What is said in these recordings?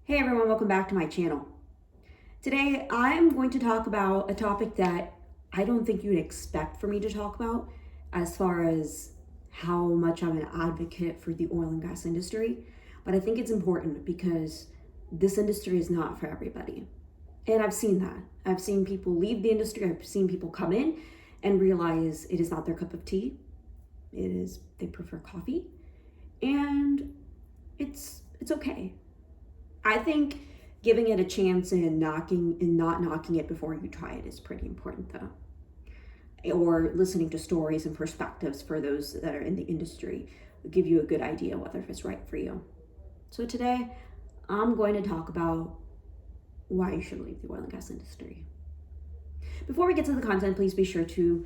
Hey everyone, welcome back to my channel. Today I'm going to talk about a topic that I don't think you'd expect for me to talk about as far as how much I'm an advocate for the oil and gas industry, but I think it's important because this industry is not for everybody. And I've seen that. I've seen people leave the industry, I've seen people come in and realize it is not their cup of tea. They prefer coffee, and it's okay. I think giving it a chance and not knocking it before you try it is pretty important though. Or listening to stories and perspectives for those that are in the industry will give you a good idea whether it's right for you. So today I'm going to talk about why you should leave the oil and gas industry. Before we get to the content, please be sure to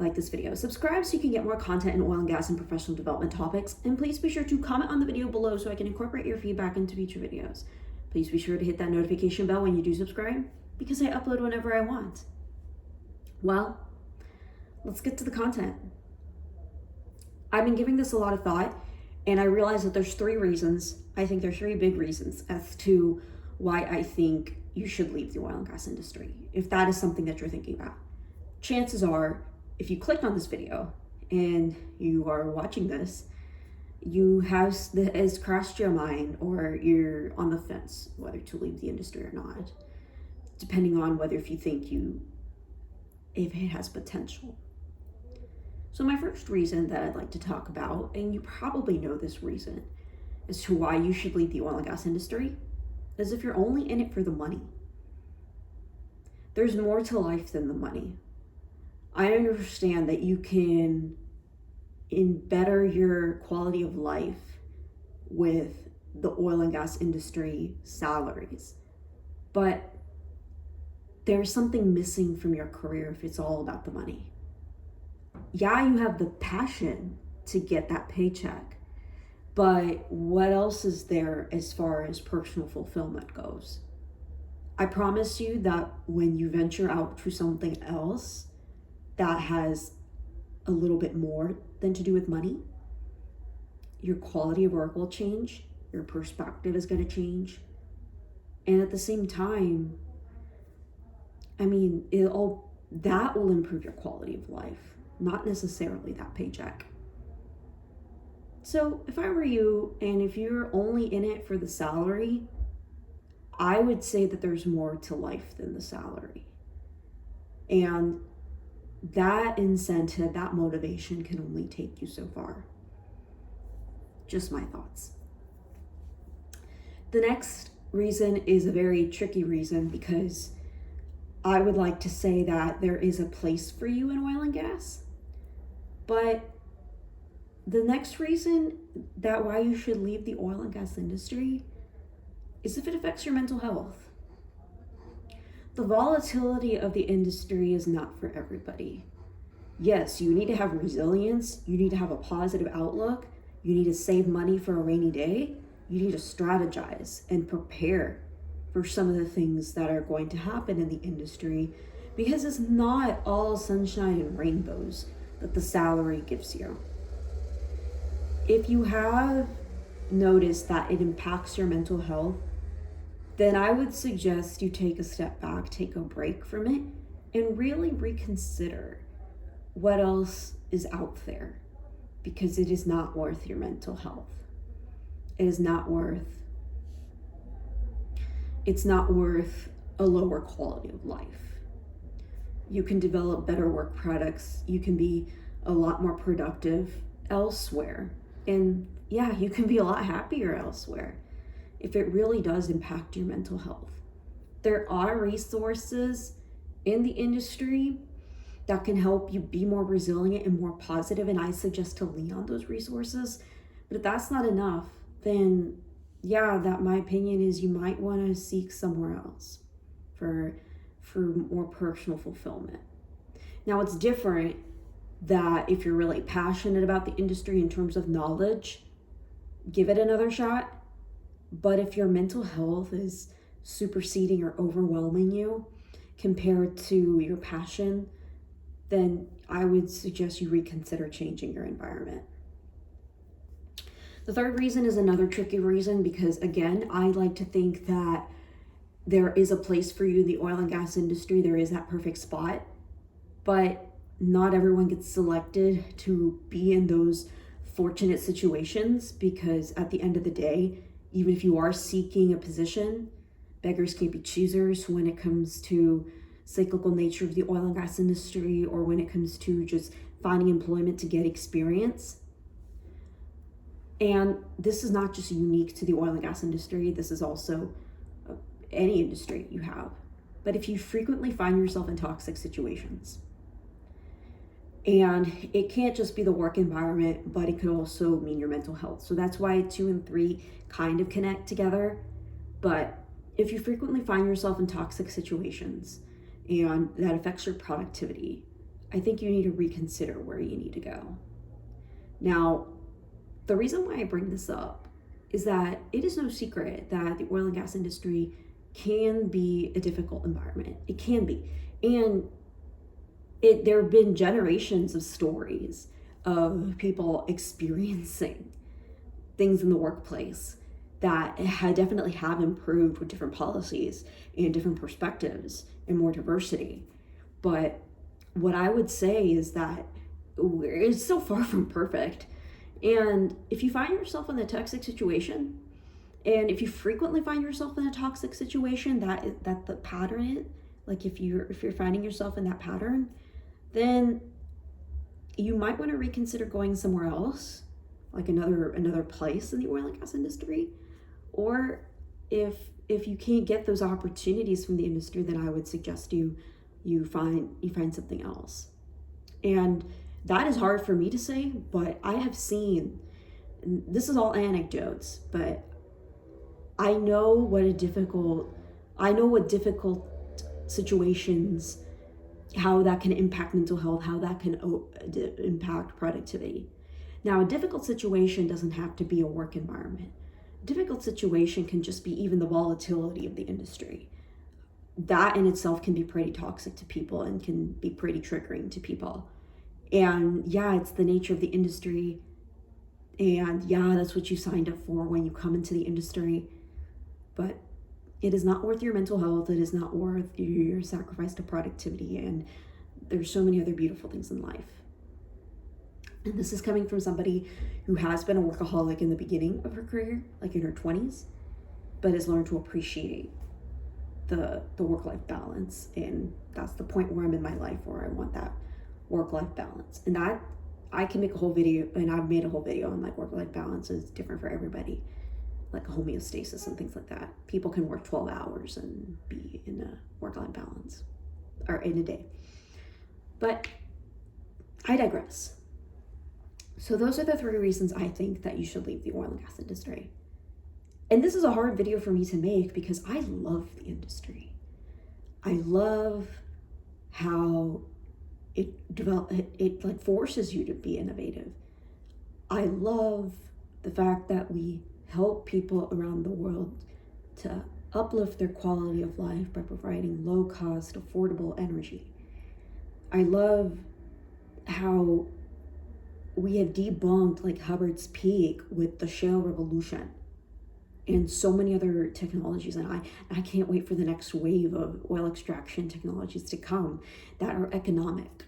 like this video, subscribe so you can get more content in oil and gas and professional development topics, and please be sure to comment on the video below so I can incorporate your feedback into future videos. Please be sure to hit that notification bell when you do subscribe because I upload whenever I want. Well, let's get to the content. I've been giving this a lot of thought, and I realize that there's three reasons. I think there's three big reasons as to why I think you should leave the oil and gas industry, if that is something that you're thinking about. Chances are, if you clicked on this video and you are watching this, you have has crossed your mind, or you're on the fence whether to leave the industry or not, depending on whether if you think if it has potential. So my first reason that I'd like to talk about, and you probably know this reason as to why you should leave the oil and gas industry, is if you're only in it for the money. There's more to life than the money. I understand that you can better your quality of life with the oil and gas industry salaries, but there's something missing from your career if it's all about the money. Yeah, you have the passion to get that paycheck, but what else is there as far as personal fulfillment goes? I promise you that when you venture out to something else that has a little bit more than to do with money, your quality of work will change, your perspective is going to change, and at the same time, that will improve your quality of life, not necessarily that paycheck. So if I were you, and if you're only in it for the salary, I would say that there's more to life than the salary. And that incentive, that motivation can only take you so far. Just my thoughts. The next reason is a very tricky reason, because I would like to say that there is a place for you in oil and gas. But the next reason that why you should leave the oil and gas industry is if it affects your mental health. The volatility of the industry is not for everybody. Yes, you need to have resilience, you need to have a positive outlook, you need to save money for a rainy day, you need to strategize and prepare for some of the things that are going to happen in the industry, because it's not all sunshine and rainbows that the salary gives you. If you have noticed that it impacts your mental health, then I would suggest you take a step back, take a break from it, and really reconsider what else is out there, because it is not worth your mental health. It's not worth a lower quality of life. You can develop better work products. You can be a lot more productive elsewhere. And yeah, you can be a lot happier elsewhere if it really does impact your mental health. There are resources in the industry that can help you be more resilient and more positive, and I suggest to lean on those resources. But if that's not enough, then yeah, that my opinion is you might want to seek somewhere else for more personal fulfillment. Now, it's different that if you're really passionate about the industry in terms of knowledge, give it another shot. But if your mental health is superseding or overwhelming you compared to your passion, then I would suggest you reconsider changing your environment. The third reason is another tricky reason because, again, I like to think that there is a place for you in the oil and gas industry. There is that perfect spot, but not everyone gets selected to be in those fortunate situations, because at the end of the day, even if you are seeking a position, beggars can't be choosers when it comes to cyclical nature of the oil and gas industry, or when it comes to just finding employment to get experience. And this is not just unique to the oil and gas industry. This is also any industry you have. But if you frequently find yourself in toxic situations, and it can't just be the work environment, but it could also mean your mental health. So that's why 2 and 3 kind of connect together. But if you frequently find yourself in toxic situations and that affects your productivity, I think you need to reconsider where you need to go. Now, the reason why I bring this up is that it is no secret that the oil and gas industry can be a difficult environment. It can be. And there have been generations of stories of people experiencing things in the workplace that definitely have improved with different policies and different perspectives and more diversity. But what I would say is that it's so far from perfect. And if you find yourself in a toxic situation, and if you frequently find yourself in a toxic situation, that the pattern, like if you're finding yourself in that pattern, then you might want to reconsider going somewhere else, like another place in the oil and gas industry. Or if you can't get those opportunities from the industry, then I would suggest you find something else. And that is hard for me to say, but I have seen, and this is all anecdotes, but I know what difficult situations, how that can impact mental health, how that can impact productivity. Now, a difficult situation doesn't have to be a work environment. A difficult situation can just be even the volatility of the industry. That in itself can be pretty toxic to people and can be pretty triggering to people. And yeah, it's the nature of the industry. And yeah, that's what you signed up for when you come into the industry. But it is not worth your mental health. It is not worth your sacrifice to productivity. And there's so many other beautiful things in life. And this is coming from somebody who has been a workaholic in the beginning of her career, like in her 20s, but has learned to appreciate the work-life balance. And that's the point where I'm in my life where I want that work-life balance. And that I can make a whole video, and I've made a whole video on like work-life balance is different for everybody, like homeostasis and things like that. People can work 12 hours and be in a work-life balance, or in a day. But I digress. So those are the 3 reasons I think that you should leave the oil and gas industry. And this is a hard video for me to make because I love the industry. I love how it like forces you to be innovative. I love the fact that we help people around the world to uplift their quality of life by providing low cost, affordable energy. I love how we have debunked like Hubbard's Peak with the shale revolution and so many other technologies. And I can't wait for the next wave of oil extraction technologies to come that are economic.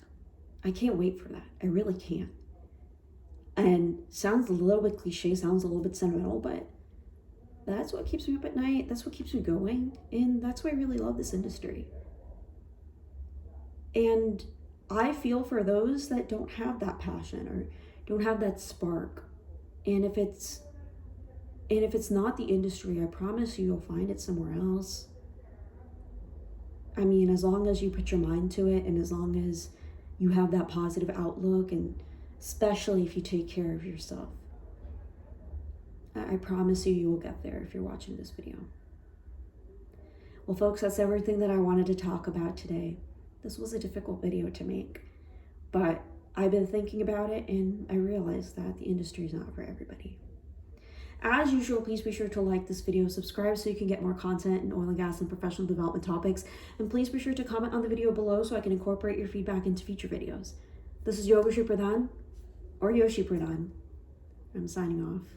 I can't wait for that. I really can't. And sounds a little bit cliche, sounds a little bit sentimental, but that's what keeps me up at night. That's what keeps me going. And that's why I really love this industry. And I feel for those that don't have that passion or don't have that spark. And if it's not the industry, I promise you, you'll find it somewhere else. I mean, as long as you put your mind to it, and as long as you have that positive outlook, and especially if you take care of yourself, I promise you, you will get there if you're watching this video. Well, folks, that's everything that I wanted to talk about today. This was a difficult video to make, but I've been thinking about it, and I realized that the industry is not for everybody. As usual, please be sure to like this video, subscribe so you can get more content in oil and gas and professional development topics, and please be sure to comment on the video below so I can incorporate your feedback into future videos. This is Yogashi Pradhan, or Yoshi Pradhan. I'm signing off.